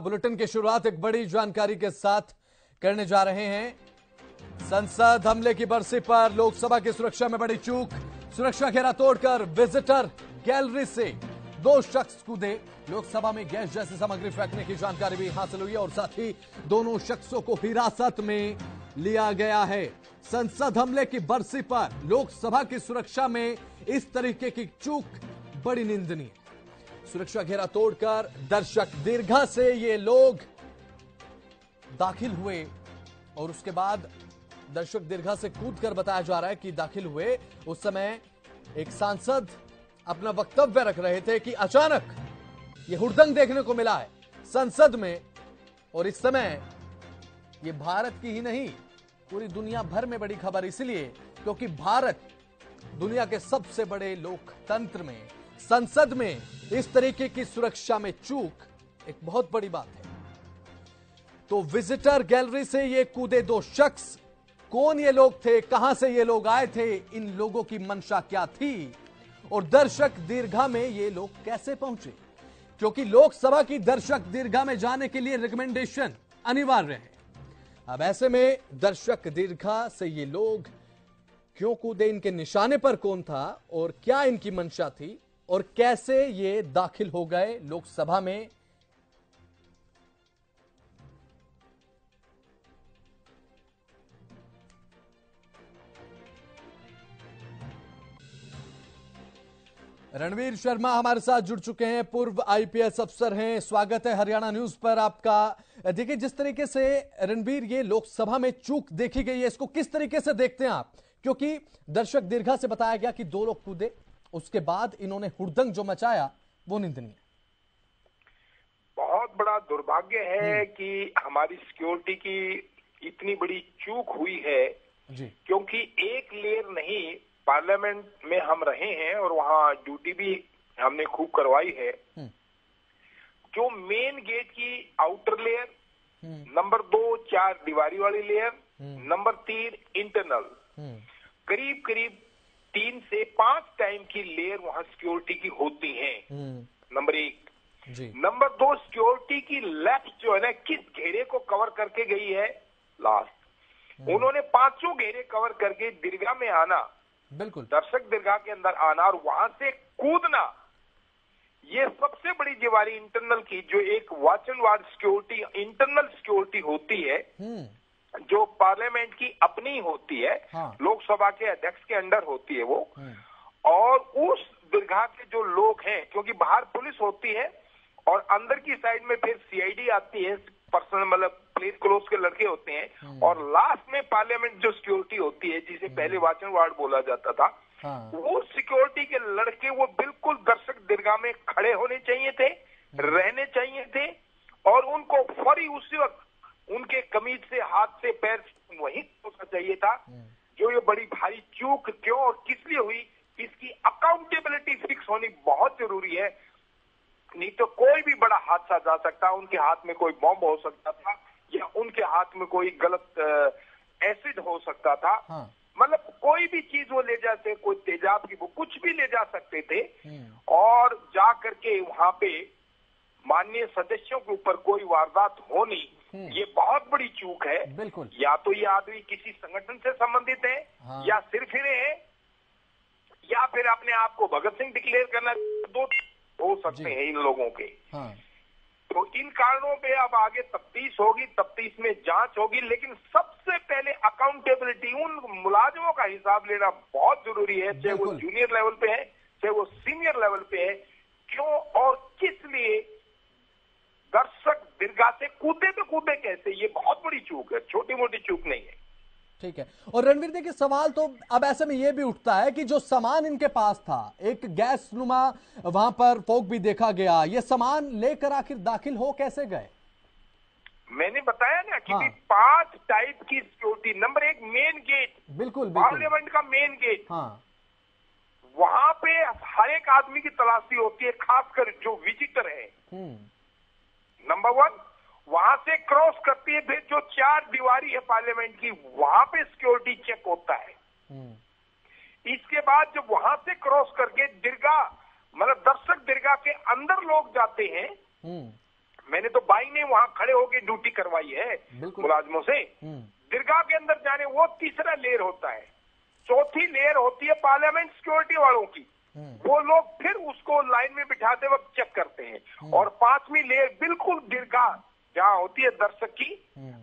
Bulletin की शुरुआत एक बड़ी जानकारी के साथ करने जा रहे हैं। संसद हमले की बरसी पर लोकसभा की सुरक्षा में बड़ी चूक। सुरक्षा घेरा तोड़कर विजिटर गैलरी से 2 शख्स कूदे। लोकसभा में गैस जैसी सामग्री फेंकने की जानकारी भी हासिल हुई है और साथ ही दोनों शख्सों को हिरासत में लिया गया है। संसद हमले की बरसी पर लोकसभा की सुरक्षा में इस तरीके की चूक बड़ी निंदनीय। सुरक्षा घेरा तोड़कर दर्शक दीर्घा से ये लोग दाखिल हुए और उसके बाद दर्शक दीर्घा से कूदकर बताया जा रहा है कि दाखिल हुए। उस समय एक सांसद अपना वक्तव्य रख रहे थे कि अचानक ये हुड़दंग देखने को मिला है संसद में। और इस समय ये भारत की ही नहीं पूरी दुनिया भर में बड़ी खबर इसलिए क्योंकि भारत दुनिया के सबसे बड़े लोकतंत्र में संसद में इस तरीके की सुरक्षा में चूक एक बहुत बड़ी बात है। तो विजिटर गैलरी से ये कूदे 2 शख्स, कौन ये लोग थे, कहां से ये लोग आए थे, इन लोगों की मंशा क्या थी और दर्शक दीर्घा में ये लोग कैसे पहुंचे? क्योंकि लोकसभा की दर्शक दीर्घा में जाने के लिए रिकमेंडेशन अनिवार्य है। अब ऐसे में दर्शक दीर्घा से ये लोग क्यों कूदे, इनके निशाने पर कौन था और क्या इनकी मंशा थी और कैसे ये दाखिल हो गए लोकसभा में? रणवीर शर्मा हमारे साथ जुड़ चुके हैं, पूर्व आईपीएस अफसर हैं। स्वागत है हरियाणा न्यूज पर आपका। देखिए, जिस तरीके से रणवीर ये लोकसभा में चूक देखी गई है, इसको किस तरीके से देखते हैं आप? क्योंकि दर्शक दीर्घा से बताया गया कि 2 लोग कूदे, उसके बाद इन्होंने हुड़दंग जो मचाया वो निंदनीय। बहुत बड़ा दुर्भाग्य है कि हमारी सिक्योरिटी की इतनी बड़ी चूक हुई है जी। क्योंकि एक लेयर नहीं, पार्लियामेंट में हम रहे हैं और वहां ड्यूटी भी हमने खूब करवाई है। जो मेन गेट की आउटर लेयर, नंबर 2 4 दीवारी वाली लेयर, नंबर 3 इंटरनल, करीब करीब 3 से 5 टाइम की लेयर वहां सिक्योरिटी की होती है। नंबर 1 जी। नंबर 2 सिक्योरिटी की लेफ्ट जो है ना, किस घेरे को कवर करके गई है लास्ट, उन्होंने 5 घेरे कवर करके दीर्घा में आना, बिल्कुल दर्शक दीर्घा के अंदर आना और वहां से कूदना, ये सबसे बड़ी दीवारी इंटरनल की, जो एक watch and ward security, internal security होती है जो पार्लियामेंट की अपनी होती है। हाँ। लोकसभा के अध्यक्ष के अंडर होती है वो। और उस दीर्घा के जो लोग हैं, क्योंकि बाहर पुलिस होती है और अंदर की साइड में फिर सीआईडी आती है, पर्सनल मतलब प्लेस क्लोज के लड़के होते हैं, और लास्ट में पार्लियामेंट जो सिक्योरिटी होती है जिसे पहले वॉच एंड वार्ड बोला जाता था। हाँ। वो सिक्योरिटी के लड़के वो बिल्कुल दर्शक दीर्घा में खड़े होने चाहिए थे, रहने चाहिए थे और उनको फौरी उसी वक्त उनके कमीज से, हाथ से, पैर से वहीं होना चाहिए था। जो ये बड़ी भारी चूक क्यों और किस लिए हुई, इसकी अकाउंटेबिलिटी फिक्स होनी बहुत जरूरी है। नहीं तो कोई भी बड़ा हादसा जा सकता, उनके हाथ में कोई बॉम्ब हो सकता था या उनके हाथ में कोई गलत एसिड हो सकता था। हाँ। मतलब कोई भी चीज वो ले जाते, कोई तेजाब की वो कुछ भी ले जा सकते थे और जा करके वहां पे माननीय सदस्यों के ऊपर कोई वारदात होनी, ये बहुत बड़ी चूक है। बिल्कुल। या तो ये आदमी किसी संगठन से संबंधित है, हाँ। या सिरफिरे है, या फिर अपने आप को भगत सिंह डिक्लेयर करना, 2 हो सकते हैं इन लोगों के। हाँ। तो इन कारणों पे अब आगे तफ्तीश होगी, तफ्तीश में जांच होगी, लेकिन सबसे पहले अकाउंटेबिलिटी, उन मुलाजिमों का हिसाब लेना बहुत जरूरी है, चाहे वो जूनियर लेवल पे है, चाहे वो सीनियर लेवल पे है। क्यों और किस लिए दर्शक दीर्घा से कूदे तो कूदे कैसे, ये बहुत बड़ी चूक है, छोटी मोटी चूक नहीं है। ठीक है। और रणवीर देखिए, सवाल तो अब ऐसे में यह भी उठता है कि जो सामान इनके पास था, एक गैस नुमा वहां पर फोक भी देखा गया, ये सामान लेकर आखिर दाखिल हो कैसे गए? मैंने बताया ना कि हाँ। 5 टाइप की सिक्योरिटी। नंबर 1 मेन गेट, बिल्कुल पार्लियामेंट का मेन गेट, हाँ। वहां पे हर एक आदमी की तलाशी होती है, खासकर जो विजिटर है। नंबर 1 वहां से क्रॉस करती है, फिर जो 4 दीवारी है पार्लियामेंट की, वहां पे सिक्योरिटी चेक होता है। इसके बाद जब वहां से क्रॉस करके दीर्घा, मतलब दर्शक दीर्घा के अंदर लोग जाते हैं, मैंने तो बाई ने वहां खड़े होकर ड्यूटी करवाई है मुलाजमों से। दरगाह के अंदर जाने वो तीसरा लेयर होता है, चौथी लेयर होती है पार्लियामेंट सिक्योरिटी वालों की, वो लोग फिर उसको लाइन में बिठाते वक्त चेक करते हैं। और पांचवी लेयर बिल्कुल दरगाह जहाँ होती है दर्शक की,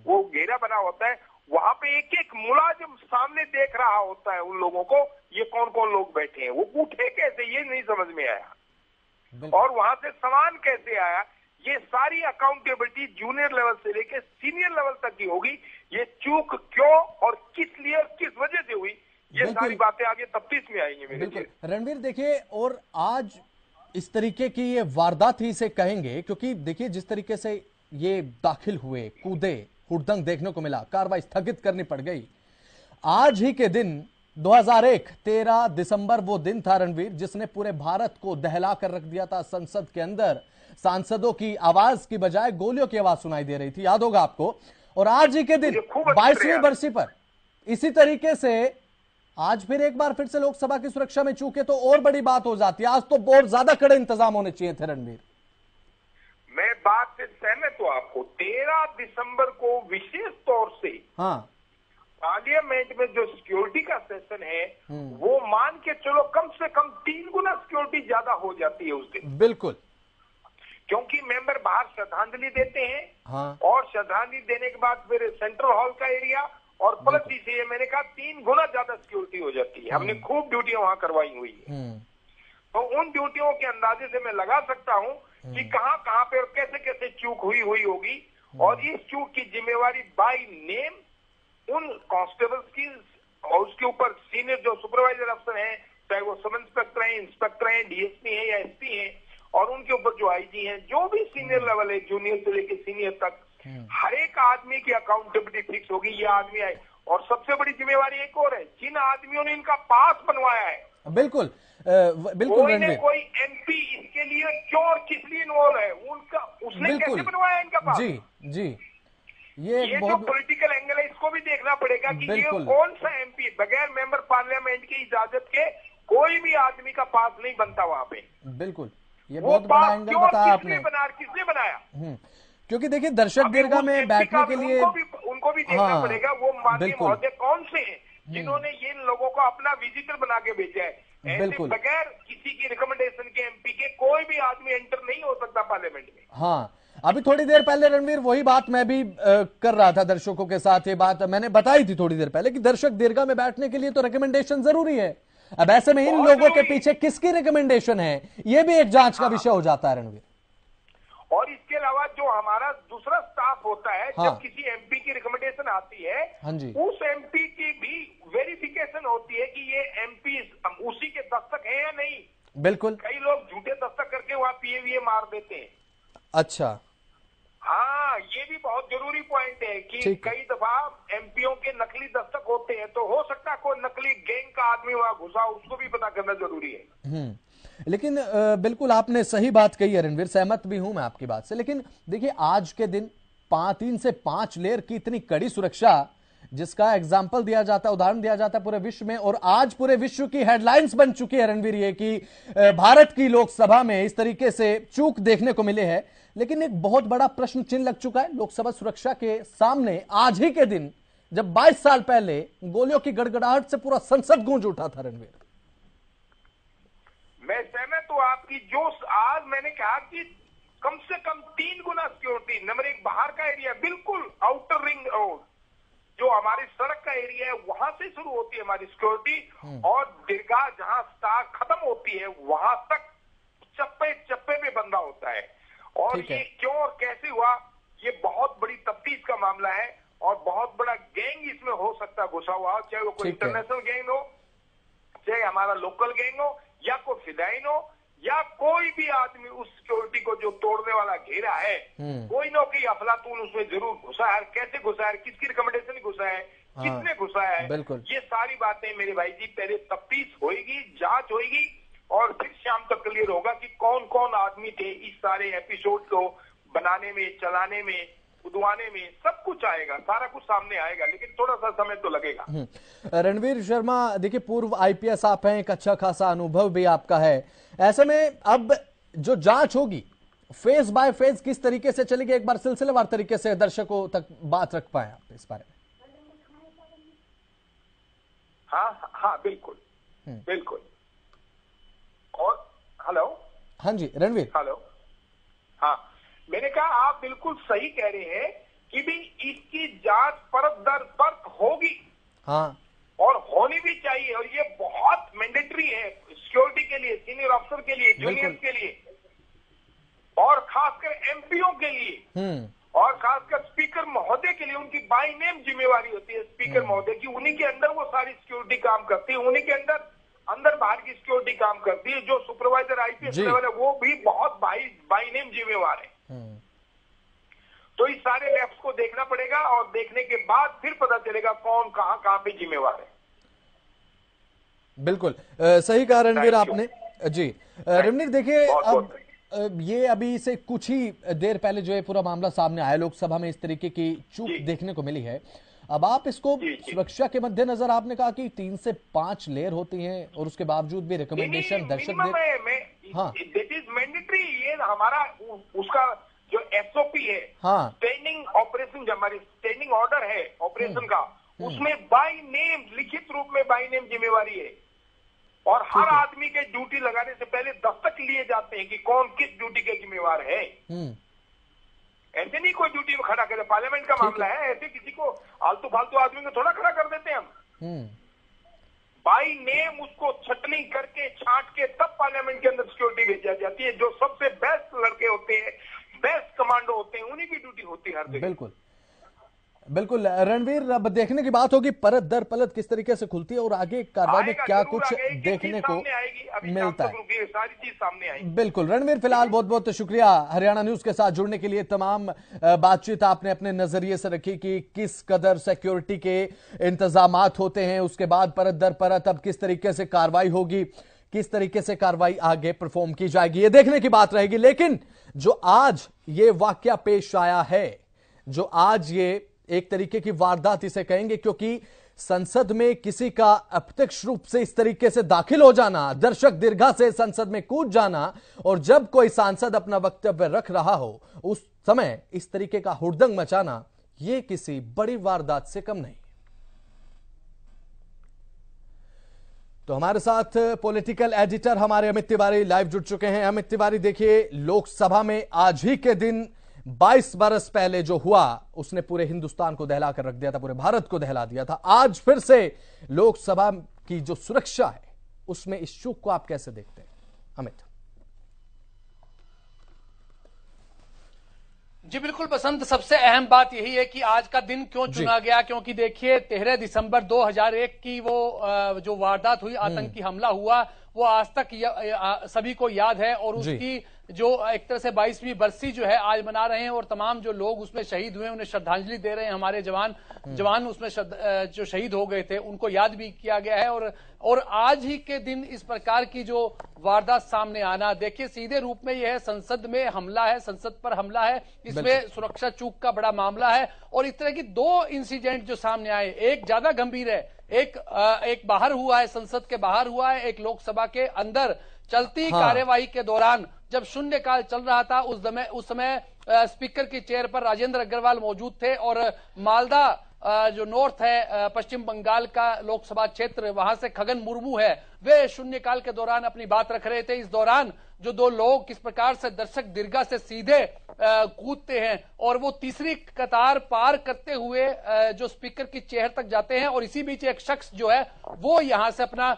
वो घेरा बना होता है, वहां पे एक एक मुलाजिम सामने देख रहा होता है उन लोगों को, ये कौन कौन लोग बैठे हैं, वो उठे कैसे ये नहीं समझ में आया, और वहां से सामान कैसे आया, ये सारी अकाउंटेबिलिटी जूनियर लेवल से लेकर सीनियर लेवल तक की होगी। ये चूक क्यों और किस लिए और किस वजह से हुई, ये सारी बातें आगे तफ्तीश में आएंगी मेरे। रणवीर देखिए, और आज इस तरीके की ये वारदात ही इसे कहेंगे, क्योंकि देखिए जिस तरीके से ये दाखिल हुए, कूदे, हुड़दंग देखने को मिला, कार्रवाई स्थगित करनी पड़ गई। आज ही के दिन 2001 13 दिसंबर वो दिन था रणवीर, जिसने पूरे भारत को दहला कर रख दिया था। संसद के अंदर सांसदों की आवाज की बजाय गोलियों की आवाज सुनाई दे रही थी, याद होगा आपको। और आज ही के दिन 22वीं बरसी पर इसी तरीके से आज फिर एक बार फिर से लोकसभा की सुरक्षा में चूके तो और बड़ी बात हो जाती है। आज तो बहुत ज्यादा कड़े इंतजाम होने चाहिए थे रणवीर। मैं बात से सहमत हूं आपको। 13 दिसंबर को विशेष तौर से पार्लियामेंट में जो सिक्योरिटी का सेशन है, वो मान के चलो कम से कम 3 गुना सिक्योरिटी ज्यादा हो जाती है उस दिन। बिल्कुल, क्योंकि मेंबर बाहर श्रद्धांजलि देते हैं। हाँ। और श्रद्धांजलि देने के बाद फिर सेंट्रल हॉल का एरिया और प्लस इसे मैंने कहा 3 गुना ज्यादा सिक्योरिटी हो जाती है। हमने खूब ड्यूटियां वहां करवाई हुई है, तो उन ड्यूटियों के अंदाजे से मैं लगा सकता हूं कि कहां कहां पे और कैसे कैसे चूक हुई होगी। और इस चूक की जिम्मेवारी बाय नेम उन कांस्टेबल्स की, और उसके ऊपर सीनियर जो सुपरवाइजर अफसर हैं, चाहे वो सब इंस्पेक्टर हैं, इंस्पेक्टर हैं, डीएसपी हैं या एसपी हैं, और उनके ऊपर जो आईजी हैं, जो भी सीनियर लेवल है, जूनियर से लेकर सीनियर तक, हर एक आदमी की अकाउंटेबिलिटी फिक्स होगी। ये आदमी आए, और सबसे बड़ी जिम्मेवारी एक और है, जिन आदमियों ने इनका पास बनवाया है, बिल्कुल बिल्कुल, कोई न कोई एमपी इसके लिए क्यों और किस लिए इन्वॉल्व है, उनका उसने कैसे बनवाया इनका पास। जी जी, ये जो पॉलिटिकल एंगल है इसको भी देखना पड़ेगा कि ये कौन सा एमपी बगैर मेंबर पार्लियामेंट की इजाजत के कोई भी आदमी का पास नहीं बनता वहां पे। बिल्कुल, ये बहुत बड़ा एंगल बताया आपने। किसने बनाया? क्योंकि देखिए दर्शक दीर्घा में बैठने के लिए उनको भी देखना पड़ेगा वो माननीय महोदय कौन से हैं जिन्होंने ये लोगों को अपना विजिटर बना के भेजा है। ऐसे बगैर किसी की रिकमेंडेशन के एमपी के कोई भी आदमी एंटर नहीं हो सकता पार्लियामेंट में। हाँ, अभी थोड़ी देर पहले रणवीर वही बात मैं भी कर रहा था दर्शकों के साथ। ये बात मैंने बताई थी थोड़ी देर पहले कि दर्शक दीर्घा में बैठने के लिए तो रिकमेंडेशन जरूरी है। अब ऐसे में इन लोगों के पीछे किसकी रिकमेंडेशन है, ये भी एक जांच का विषय हो जाता है रणवीर। और इसके अलावा जो हमारा दूसरा स्टाफ होता है, जब किसी एमपी की रिकमेंडेशन आती है, उस एमपी की भी वेरिफिकेशन होती है कि ये एमपी उसी के दस्तक है या नहीं। बिल्कुल, कई लोग झूठे दस्तक करके वहां पीएवीए मार देते हैं। अच्छा, हाँ, ये भी बहुत जरूरी पॉइंट है कि कई दफा एमपीओ के नकली दस्तक होते हैं, तो हो सकता है कोई नकली गैंग का आदमी वहां घुसा, उसको भी पता करना जरूरी है। लेकिन बिल्कुल आपने सही बात कही है रणवीर, सहमत भी हूं मैं आपकी बात से। लेकिन देखिए आज के दिन 3 से 5 लेयर की इतनी कड़ी सुरक्षा, जिसका एग्जाम्पल दिया जाता है, उदाहरण दिया जाता है पूरे विश्व में, और आज पूरे विश्व की हेडलाइंस बन चुकी है रणवीर ये कि भारत की लोकसभा में इस तरीके से चूक देखने को मिले है। लेकिन एक बहुत बड़ा प्रश्न चिन्ह लग चुका है लोकसभा सुरक्षा के सामने आज ही के दिन, जब 22 साल पहले गोलियों की गड़गड़ाहट से पूरा संसद गूंज उठा था रणवीर। मैं सहमत हूं आपकी। जो आज मैंने कहा कि कम से कम 3 गुना सिक्योरिटी, नंबर 1 बाहर का एरिया, बिल्कुल आउटर रिंग रोड जो हमारी सड़क का एरिया है, वहां से शुरू होती है हमारी सिक्योरिटी, और दरगाह जहां स्टार खत्म होती है वहां तक चप्पे चप्पे पे बंदा होता है। और ये क्यों और कैसे हुआ, ये बहुत बड़ी तफ्तीश का मामला है, और बहुत बड़ा गैंग इसमें हो सकता घुसा हुआ, चाहे वो कोई इंटरनेशनल गैंग हो, चाहे हमारा लोकल गैंग हो, या कोई फिदाइन हो, या कोई भी आदमी उस सिक्योरिटी को जो तोड़ने वाला घेरा है, कोई ना कोई अफलातून उसमें जरूर घुसा है। कैसे घुसा है, किसकी रिकमेंडेशन घुसा है, किसने घुसा है, ये सारी बातें मेरे भाई जी पहले तफ्तीश होगी, जांच होगी, और फिर शाम तक क्लियर होगा कि कौन कौन आदमी थे इस सारे एपिसोड को बनाने में, चलाने में, उदवाने में। सब कुछ आएगा, सारा कुछ सामने आएगा, लेकिन थोड़ा सा समय तो लगेगा। रणवीर शर्मा, देखिए पूर्व आईपीएस आप हैं, एक अच्छा खासा अनुभव भी आपका है। ऐसे में अब जो जांच होगी फेज बाय फेज किस तरीके से चलेगी, एक बार सिलसिलेवार तरीके से दर्शकों तक बात रख पाए आप इस बारे में? हाँ हाँ बिल्कुल बिल्कुल। और हेलो, हाँ जी रणवीर। हेलो, हाँ मैंने कहा आप बिल्कुल सही कह रहे हैं कि भी इसकी जांच परत दर परत होगी। हाँ, और होनी भी चाहिए, और ये बहुत मैंडेटरी है सिक्योरिटी के लिए, सीनियर अफसर के लिए, जूनियर्स के लिए, और खासकर एमपीओ के लिए, और खासकर स्पीकर महोदय के लिए। उनकी बाय नेम जिम्मेवारी होती है स्पीकर महोदय की, उन्हीं के अंदर वो सारी सिक्योरिटी काम करती है, उन्हीं के अंदर बाहर की सिक्योरिटी काम करती है। जो सुपरवाइजर आईपीएस लेवल है वो भी बहुत बाय नेम जिम्मेवार है। तो इस सारे लैब्स को देखना पड़ेगा, और देखने के बाद फिर पता चलेगा कौन कहां पे जिम्मेवार है। बिल्कुल सही कहा रणवीर आपने जी। रणवीर देखिए, अब ये अभी से कुछ ही देर पहले जो है पूरा मामला सामने आया, लोकसभा में इस तरीके की चूक देखने को मिली है। अब आप इसको सुरक्षा के मद्देनजर, आपने कहा कि 3 से 5 लेयर होती हैं और उसके बावजूद भी रिकमेंडेशन दर्शक हाँ दिस इज मैंडेटरी। ये हमारा उसका जो एसओपी है, हाँ, स्टैंडिंग ऑपरेशन, जो हमारी स्टैंडिंग ऑर्डर है ऑपरेशन का, उसमें बाय नेम, लिखित रूप में बाय नेम जिम्मेवारी है। और हर आदमी के ड्यूटी लगाने से पहले दस्तक लिए जाते हैं कि कौन किस ड्यूटी के जिम्मेवार है। ऐसे नहीं कोई ड्यूटी में खड़ा करे, पार्लियामेंट का मामला है, ऐसे किसी को आलतू फालतू आदमी को थोड़ा खड़ा कर देते हैं हम। बाय नेम उसको छटनी करके, छांट के, तब पार्लियामेंट के अंदर सिक्योरिटी भेजी जाती है। जो सबसे बेस्ट लड़के होते हैं, बेस्ट कमांडो होते हैं, उन्हीं की ड्यूटी होती है हर जगह। बिल्कुल बिल्कुल रणवीर, अब देखने की बात होगी परत दर परत किस तरीके से खुलती है और आगे कार्रवाई में क्या कुछ देखने को मिलता है, सारी चीज सामने आएगी। बिल्कुल रणवीर, फिलहाल बहुत बहुत शुक्रिया हरियाणा न्यूज के साथ जुड़ने के लिए। तमाम बातचीत आपने अपने नजरिए से रखी कि किस कदर सिक्योरिटी के इंतजामात होते हैं, उसके बाद परत दर परत अब किस तरीके से कार्रवाई होगी, किस तरीके से कार्रवाई आगे परफॉर्म की जाएगी, ये देखने की बात रहेगी। लेकिन जो आज ये वाकया पेश आया है, जो आज ये एक तरीके की वारदात इसे कहेंगे, क्योंकि संसद में किसी का अप्रत्यक्ष रूप से इस तरीके से दाखिल हो जाना, दर्शक दीर्घा से संसद में कूद जाना, और जब कोई सांसद अपना वक्तव्य रख रहा हो उस समय इस तरीके का हुड़दंग मचाना, यह किसी बड़ी वारदात से कम नहीं। तो हमारे साथ पॉलिटिकल एडिटर हमारे अमित तिवारी लाइव जुड़ चुके हैं। अमित तिवारी, देखिए, लोकसभा में आज ही के दिन 22 बरस पहले जो हुआ उसने पूरे हिंदुस्तान को दहला कर रख दिया था, पूरे भारत को दहला दिया था। आज फिर से लोकसभा की जो सुरक्षा है उसमें इस चूक को आप कैसे देखते हैं अमित? जी बिल्कुल बसंत, सबसे अहम बात यही है कि आज का दिन क्यों चुना गया, क्योंकि देखिए 13 दिसंबर 2001 की वो जो वारदात हुई, आतंकी हमला हुआ, वो आज तक सभी को याद है। और उसकी जो एक तरह से 22वीं बरसी जो है आज मना रहे हैं, और तमाम जो लोग उसमें शहीद हुए उन्हें श्रद्धांजलि दे रहे हैं। हमारे जवान उसमें जो शहीद हो गए थे उनको याद भी किया गया है। और आज ही के दिन इस प्रकार की जो वारदात सामने आना, देखिए सीधे रूप में यह है संसद में हमला है, संसद पर हमला है, इसमें सुरक्षा चूक का बड़ा मामला है। और इस तरह की 2 इंसिडेंट जो सामने आए, एक ज्यादा गंभीर है, एक बाहर हुआ है, संसद के बाहर हुआ है, एक लोकसभा के अंदर चलती कार्यवाही के दौरान जब शून्यकाल चल रहा था उस समय स्पीकर की चेयर पर राजेंद्र अग्रवाल मौजूद थे, और मालदा जो नॉर्थ है पश्चिम बंगाल का लोकसभा क्षेत्र, वहां से खगन मुर्मू है, वे शून्यकाल के दौरान अपनी बात रख रहे थे। इस दौरान जो 2 लोग किस प्रकार से दर्शक दीर्घा से सीधे कूदते हैं और वो तीसरी कतार पार करते हुए जो स्पीकर की चेयर तक जाते हैं, और इसी बीच एक शख्स जो है वो यहां से अपना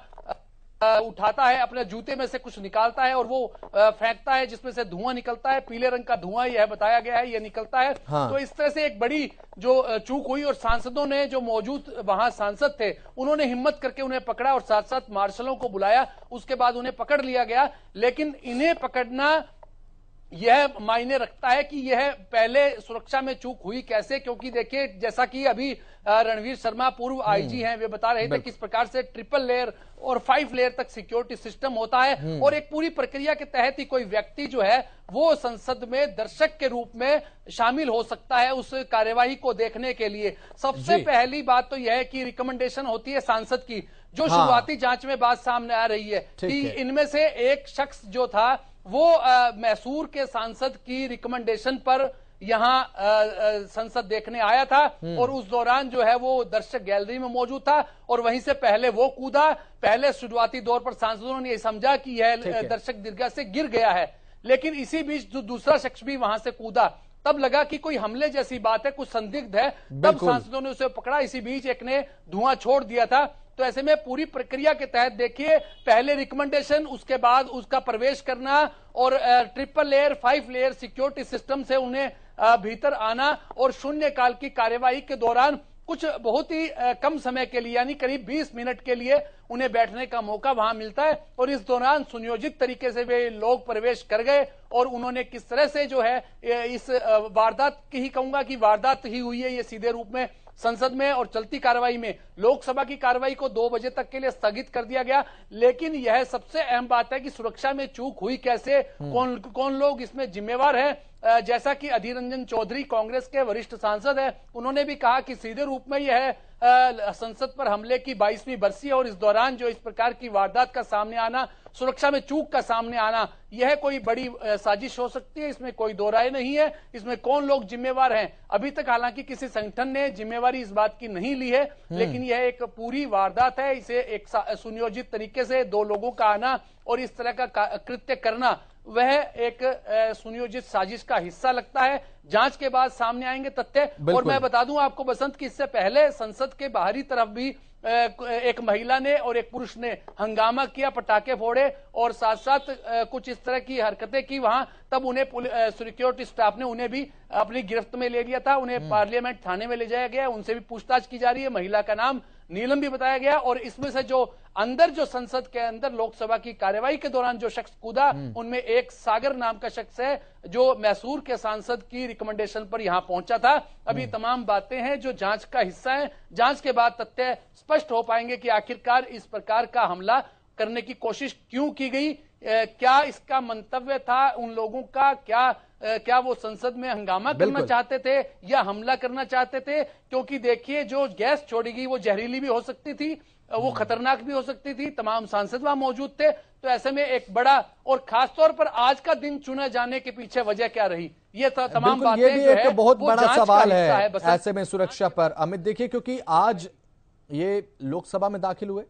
उठाता है, अपने जूते में से कुछ निकालता है और वो फेंकता है, जिसमें से धुआं निकलता है, पीले रंग का धुआं यह बताया गया है, यह निकलता है। हाँ। तो इस तरह से एक बड़ी जो चूक हुई, और सांसदों ने, जो मौजूद वहां सांसद थे, उन्होंने हिम्मत करके उन्हें पकड़ा और साथ साथ मार्शलों को बुलाया, उसके बाद उन्हें पकड़ लिया गया। लेकिन इन्हें पकड़ना यह मायने रखता है कि यह पहले सुरक्षा में चूक हुई कैसे, क्योंकि देखिए जैसा कि अभी रणवीर शर्मा पूर्व आईजी हैं, वे बता रहे थे किस प्रकार से 3 लेयर और 5 लेयर तक सिक्योरिटी सिस्टम होता है, और एक पूरी प्रक्रिया के तहत ही कोई व्यक्ति जो है वो संसद में दर्शक के रूप में शामिल हो सकता है उस कार्यवाही को देखने के लिए। सबसे पहली बात तो यह है कि रिकमेंडेशन होती है सांसद की, जो शुरुआती जांच में बात सामने आ रही है कि इनमें से एक शख्स जो था वो मैसूर के सांसद की रिकमेंडेशन पर यहाँ संसद देखने आया था और उस दौरान जो है वो दर्शक गैलरी में मौजूद था और वहीं से पहले वो कूदा। पहले शुरुआती दौर पर सांसदों ने ये समझा कि यह दर्शक दीर्घा से गिर गया है, लेकिन इसी बीच जो दूसरा शख्स भी वहां से कूदा, तब लगा कि कोई हमले जैसी बात है, कुछ संदिग्ध है, तब सांसदों ने उसे पकड़ा। इसी बीच एक ने धुआं छोड़ दिया था। तो ऐसे में पूरी प्रक्रिया के तहत देखिए, पहले रिकमेंडेशन, उसके बाद उसका प्रवेश करना और triple layer 5 layer security system से उन्हें भीतर आना और शून्यकाल की कार्यवाही के दौरान कुछ बहुत ही कम समय के लिए यानी करीब 20 मिनट के लिए उन्हें बैठने का मौका वहां मिलता है और इस दौरान सुनियोजित तरीके से वे लोग प्रवेश कर गए और उन्होंने किस तरह से जो है इस वारदात की ही कहूंगा कि वारदात ही हुई है ये सीधे रूप में संसद में और चलती कार्रवाई में। लोकसभा की कार्रवाई को 2 बजे तक के लिए स्थगित कर दिया गया, लेकिन यह सबसे अहम बात है कि सुरक्षा में चूक हुई कैसे, कौन लोग इसमें जिम्मेवार हैं। जैसा कि अधीर रंजन चौधरी कांग्रेस के वरिष्ठ सांसद हैं, उन्होंने भी कहा कि सीधे रूप में यह संसद पर हमले की 22वीं बरसी है और इस दौरान जो इस प्रकार की वारदात का सामने आना, सुरक्षा में चूक का सामने आना, यह कोई बड़ी साजिश हो सकती है, इसमें कोई दो राय नहीं है। इसमें कौन लोग जिम्मेवार हैं, अभी तक हालांकि किसी संगठन ने जिम्मेवारी इस बात की नहीं ली है, लेकिन यह एक पूरी वारदात है। इसे एक सुनियोजित तरीके से 2 लोगों का आना और इस तरह का कृत्य करना, वह एक सुनियोजित साजिश का हिस्सा लगता है। जांच के बाद सामने आएंगे तथ्य। और मैं बता दूं आपको बसंत कि इससे पहले संसद के बाहरी तरफ भी एक महिला ने और एक पुरुष ने हंगामा किया, पटाखे फोड़े और साथ साथ कुछ इस तरह की हरकतें की वहां। तब उन्हें सिक्योरिटी स्टाफ ने उन्हें भी अपनी गिरफ्त में ले लिया था, उन्हें पार्लियामेंट थाने में ले जाया गया, उनसे भी पूछताछ की जा रही है। महिला का नाम नीलम भी बताया गया और इसमें से जो अंदर जो संसद के अंदर लोकसभा की कार्यवाही के दौरान जो शख्स कूदा, उनमें एक सागर नाम का शख्स है जो मैसूर के सांसद की रिकमेंडेशन पर यहां पहुंचा था। अभी तमाम बातें हैं जो जांच का हिस्सा है। जांच के बाद तथ्य स्पष्ट हो पाएंगे कि आखिरकार इस प्रकार का हमला करने की कोशिश क्यों की गई, क्या इसका मंतव्य था उन लोगों का, क्या वो संसद में हंगामा करना चाहते थे या हमला करना चाहते थे। क्योंकि देखिए जो गैस छोड़ी गई वो जहरीली भी हो सकती थी, वो खतरनाक भी हो सकती थी, तमाम सांसद वहां मौजूद थे। तो ऐसे में एक बड़ा और खासतौर पर आज का दिन चुना जाने के पीछे वजह क्या रही, ये तमाम बातें ये भी जो एक है, बहुत बड़ा सवाल है बस ऐसे में सुरक्षा पर। अमित देखिए, क्योंकि आज ये लोकसभा में दाखिल हुए,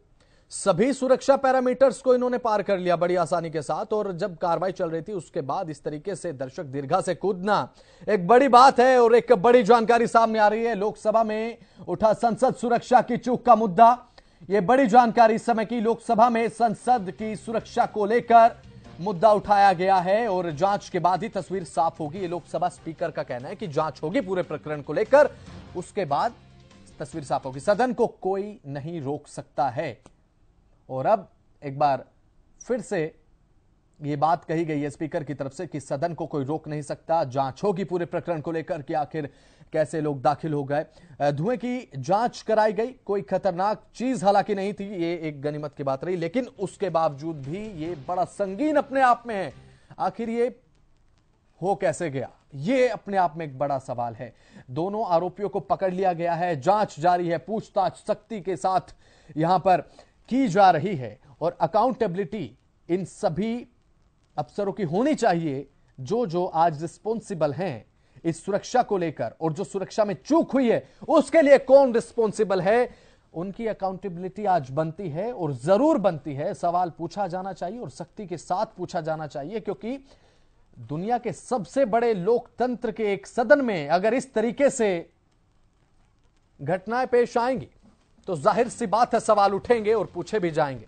सभी सुरक्षा पैरामीटर्स को इन्होंने पार कर लिया बड़ी आसानी के साथ, और जब कार्रवाई चल रही थी उसके बाद इस तरीके से दर्शक दीर्घा से कूदना एक बड़ी बात है और एक बड़ी जानकारी सामने आ रही है। लोकसभा में उठा संसद सुरक्षा की चूक का मुद्दा, यह बड़ी जानकारी इस समय की। लोकसभा में संसद की सुरक्षा को लेकर मुद्दा उठाया गया है और जांच के बाद ही तस्वीर साफ होगी। ये लोकसभा स्पीकर का कहना है कि जांच होगी पूरे प्रकरण को लेकर, उसके बाद तस्वीर साफ होगी। सदन को कोई नहीं रोक सकता है। और अब एक बार फिर से यह बात कही गई है स्पीकर की तरफ से कि सदन को कोई रोक नहीं सकता, जांच होगी पूरे प्रकरण को लेकर कि आखिर कैसे लोग दाखिल हो गए। धुएं की जांच कराई गई, कोई खतरनाक चीज हालांकि नहीं थी, ये एक गनीमत की बात रही, लेकिन उसके बावजूद भी ये बड़ा संगीन अपने आप में है। आखिर ये हो कैसे गया, ये अपने आप में एक बड़ा सवाल है। दोनों आरोपियों को पकड़ लिया गया है, जांच जारी है, पूछताछ सख्ती के साथ यहां पर की जा रही है और अकाउंटेबिलिटी इन सभी अफसरों की होनी चाहिए जो आज रिस्पॉन्सिबल हैं इस सुरक्षा को लेकर, और जो सुरक्षा में चूक हुई है उसके लिए कौन रिस्पॉन्सिबल है, उनकी अकाउंटेबिलिटी आज बनती है और जरूर बनती है। सवाल पूछा जाना चाहिए और सख्ती के साथ पूछा जाना चाहिए, क्योंकि दुनिया के सबसे बड़े लोकतंत्र के एक सदन में अगर इस तरीके से घटनाएं पेश आएंगी तो जाहिर सी बात है सवाल उठेंगे और पूछे भी जाएंगे।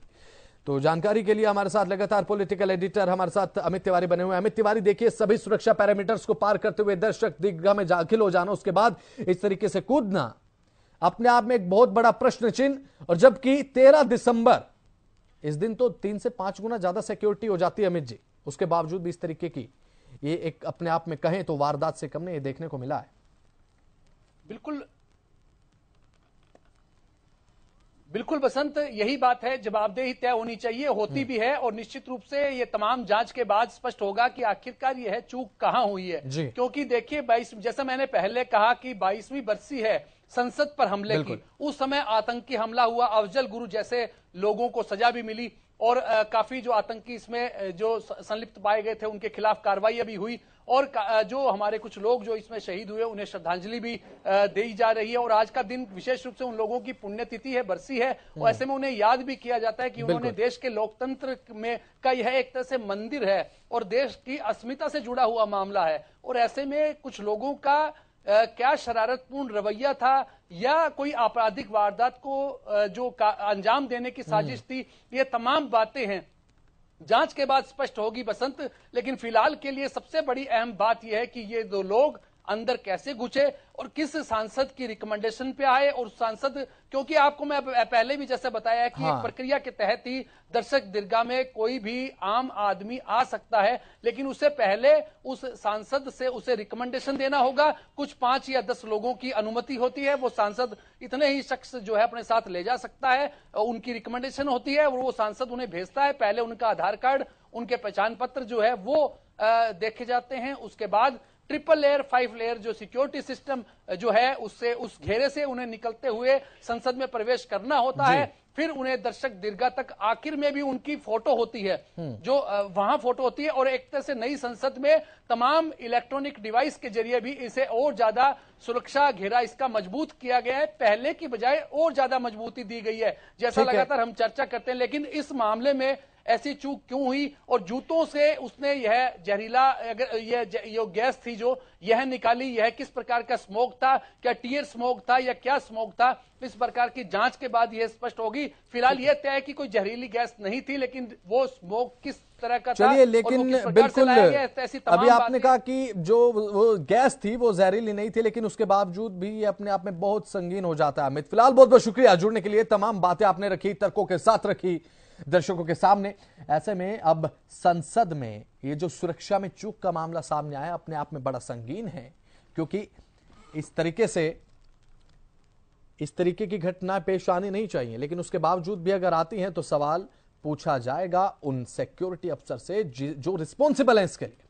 तो जानकारी के लिए हमारे साथ लगातार पॉलिटिकल एडिटर हमारे साथ अमित तिवारी बने हुए हैं। अमित तिवारी, देखिए सभी सुरक्षा पैरामीटर्स को पार करते हुए दर्शक दीर्घा में दाखिल हो जाना, उसके बाद इस तरीके से कूदना अपने आप में एक बहुत बड़ा प्रश्न चिन्ह, और जबकि 13 दिसंबर इस दिन तो 3 से 5 गुना ज्यादा सिक्योरिटी हो जाती है अमित जी, उसके बावजूद भी इस तरीके की ये एक अपने आप में कहें तो वारदात से कम नहीं ये देखने को मिला है। बिल्कुल बसंत, यही बात है, जवाबदेही तय होनी चाहिए, होती भी है और निश्चित रूप से ये तमाम जांच के बाद स्पष्ट होगा कि आखिरकार यह चूक कहां हुई है। क्योंकि देखिए 22, जैसा मैंने पहले कहा कि 22वीं बरसी है संसद पर हमले की, उस समय आतंकी हमला हुआ, अफजल गुरु जैसे लोगों को सजा भी मिली, और काफी जो आतंकी इसमें जो संलिप्त पाए गए थे उनके खिलाफ कार्रवाई अभी हुई और जो हमारे कुछ लोग जो इसमें शहीद हुए उन्हें श्रद्धांजलि भी दी जा रही है। और आज का दिन विशेष रूप से उन लोगों की पुण्यतिथि है, बरसी है, और ऐसे में उन्हें याद भी किया जाता है कि उन्होंने देश के लोकतंत्र में का यह एक तरह से मंदिर है और देश की अस्मिता से जुड़ा हुआ मामला है। और ऐसे में कुछ लोगों का क्या शरारतपूर्ण रवैया था या कोई आपराधिक वारदात को जो अंजाम देने की साजिश थी, ये तमाम बातें हैं जांच के बाद स्पष्ट होगी बसंत। लेकिन फिलहाल के लिए सबसे बड़ी अहम बात यह है कि ये दो लोग अंदर कैसे घुसे और किस सांसद की रिकमेंडेशन पे आए। और सांसद, क्योंकि आपको मैं पहले भी जैसे बताया है कि एक प्रक्रिया के तहत ही दर्शक दीर्घा में कोई भी आम आदमी आ सकता है, लेकिन उससे पहले उस सांसद से उसे रिकमेंडेशन देना होगा। कुछ 5 या 10 लोगों की अनुमति होती है, वो सांसद इतने ही शख्स जो है अपने साथ ले जा सकता है, उनकी रिकमेंडेशन होती है और वो सांसद उन्हें भेजता है। पहले उनका आधार कार्ड, उनके पहचान पत्र जो है वो देखे जाते हैं। उसके बाद 3 लेयर 5 लेयर जो सिक्योरिटी सिस्टम जो है उससे, उस घेरे से उन्हें निकलते हुए संसद में प्रवेश करना होता है। फिर उन्हें दर्शक दीर्घा तक आखिर में भी उनकी फोटो होती है, जो वहां फोटो होती है। और एक तरह से नई संसद में तमाम इलेक्ट्रॉनिक डिवाइस के जरिए भी इसे और ज्यादा सुरक्षा घेरा इसका मजबूत किया गया है, पहले की बजाय और ज्यादा मजबूती दी गई है, जैसा लगातार हम चर्चा करते हैं। लेकिन इस मामले में ऐसी चूक क्यों हुई और जूतों से उसने यह जहरीला, अगर यह गैस थी जो यह निकाली, यह किस प्रकार का स्मोक था, क्या टीयर स्मोक था या क्या स्मोक था, इस प्रकार की जांच के बाद यह स्पष्ट होगी। फिलहाल यह तय है कि कोई जहरीली गैस नहीं थी, लेकिन वो स्मोक किस तरह का था। चलिए, लेकिन बिल्कुल अभी आपने कहा कि जो वो गैस थी वो जहरीली नहीं थी, लेकिन उसके बावजूद भी ये अपने आप में बहुत संगीन हो जाता है। अमित, फिलहाल बहुत बहुत शुक्रिया जुड़ने के लिए, तमाम बातें आपने रखी, तर्कों के साथ रखी दर्शकों के सामने। ऐसे में अब संसद में ये जो सुरक्षा में चूक का मामला सामने आया अपने आप में बड़ा संगीन है, क्योंकि इस तरीके की घटनाएं पेश आनी नहीं चाहिए, लेकिन उसके बावजूद भी अगर आती हैं तो सवाल पूछा जाएगा उन सिक्योरिटी अफसर से जो रिस्पॉन्सिबल है इसके लिए।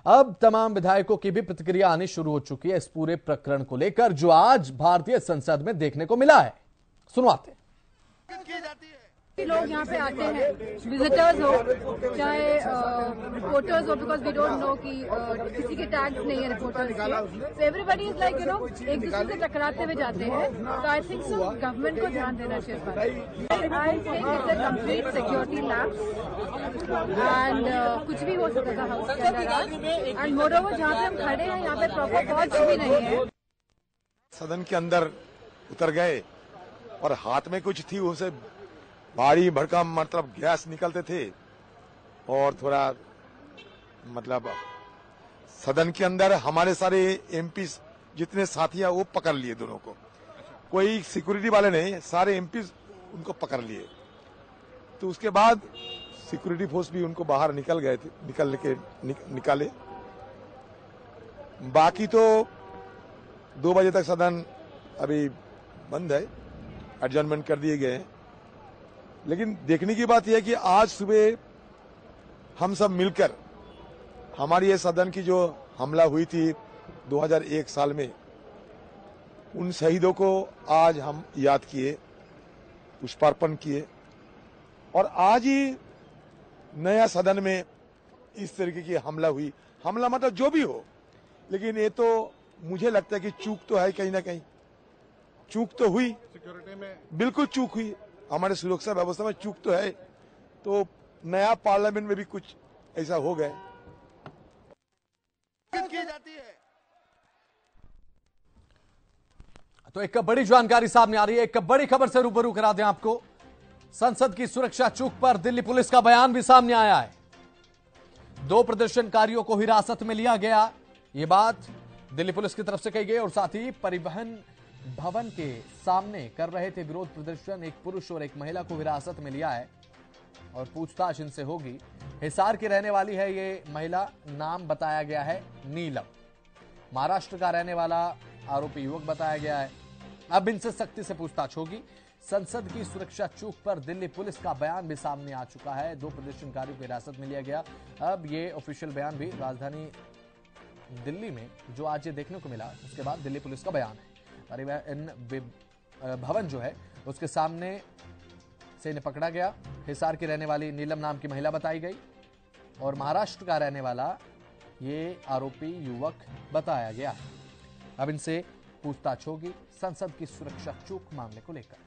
अब तमाम विधायकों की भी प्रतिक्रिया आनी शुरू हो चुकी है इस पूरे प्रकरण को लेकर, जो आज भारतीय संसद में देखने को मिला है। सुनवाते हैं। लोग यहाँ पे आते हैं, विजिटर्स हो चाहे रिपोर्टर्स हो, बिकॉज वी डोंट नो कि किसी के टैग्स नहीं है रिपोर्टर्स के, सो एवरीबॉडी इज लाइक एक दूसरे से टकराते हुए जाते हैं। तो आई थिंक सो गवर्नमेंट को ध्यान देना चाहिए इस पर। I think it's a complete security lapse and कुछ भी हो सकता था हाउस के अंदर। एंड मोरओवर जहाँ पे हम खड़े हैं यहाँ पे प्रॉपर वॉच भी नहीं है। सदन के अंदर उतर गए और हाथ में कुछ थी, उसे भारी भड़कम मतलब गैस निकलते थे और थोड़ा मतलब सदन के अंदर हमारे सारे एमपी जितने साथी हैं वो पकड़ लिए दोनों को, कोई सिक्योरिटी वाले नहीं, सारे एमपी उनको पकड़ लिए। तो उसके बाद सिक्योरिटी फोर्स भी उनको बाहर निकल गए थे, निकाले। बाकी तो 2 बजे तक सदन अभी बंद है, एडजर्नमेंट कर दिए गए हैं। लेकिन देखने की बात यह है कि आज सुबह हम सब मिलकर हमारी ये सदन की जो हमला हुई थी 2001 साल में, उन शहीदों को आज हम याद किए, पुष्पार्पण किए। और आज ही नया सदन में इस तरीके की हमला हुई, हमला मतलब जो भी हो, लेकिन ये तो मुझे लगता है कि चूक तो है, कहीं ना कहीं चूक तो हुई, सिक्योरिटी में बिल्कुल चूक हुई, हमारे सुरक्षा व्यवस्था में चूक तो है। तो नया पार्लियामेंट में भी कुछ ऐसा हो गया की जाती है। तो एक बड़ी जानकारी सामने आ रही है, एक बड़ी खबर से रूबरू करा दें आपको। संसद की सुरक्षा चूक पर दिल्ली पुलिस का बयान भी सामने आया है। 2 प्रदर्शनकारियों को हिरासत में लिया गया, यह बात दिल्ली पुलिस की तरफ से कही गई। और साथ ही परिवहन भवन के सामने कर रहे थे विरोध प्रदर्शन, एक पुरुष और एक महिला को हिरासत में लिया है और पूछताछ इनसे होगी। हिसार की रहने वाली है ये महिला, नाम बताया गया है नीलम। महाराष्ट्र का रहने वाला आरोपी युवक बताया गया है। अब इनसे सख्ती से पूछताछ होगी। संसद की सुरक्षा चूक पर दिल्ली पुलिस का बयान भी सामने आ चुका है। 2 प्रदर्शनकारियों को हिरासत में लिया गया। अब ये ऑफिशियल बयान भी राजधानी दिल्ली में जो आज ये देखने को मिला, उसके बाद दिल्ली पुलिस का बयान है। परिवहन भवन जो है उसके सामने से इन्हें पकड़ा गया। हिसार की रहने वाली नीलम नाम की महिला बताई गई और महाराष्ट्र का रहने वाला ये आरोपी युवक बताया गया। अब इनसे पूछताछ होगी संसद की सुरक्षा चूक मामले को लेकर।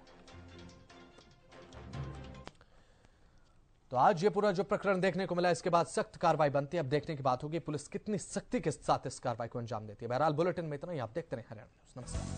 तो आज ये पूरा जो प्रकरण देखने को मिला, इसके बाद सख्त कार्रवाई बनती है। अब देखने की बात होगी पुलिस कितनी सख्ती के साथ इस कार्रवाई को अंजाम देती है। बहरहाल बुलेटिन में इतना ही। आप देखते रहे हरियाणा न्यूज़। नमस्कार।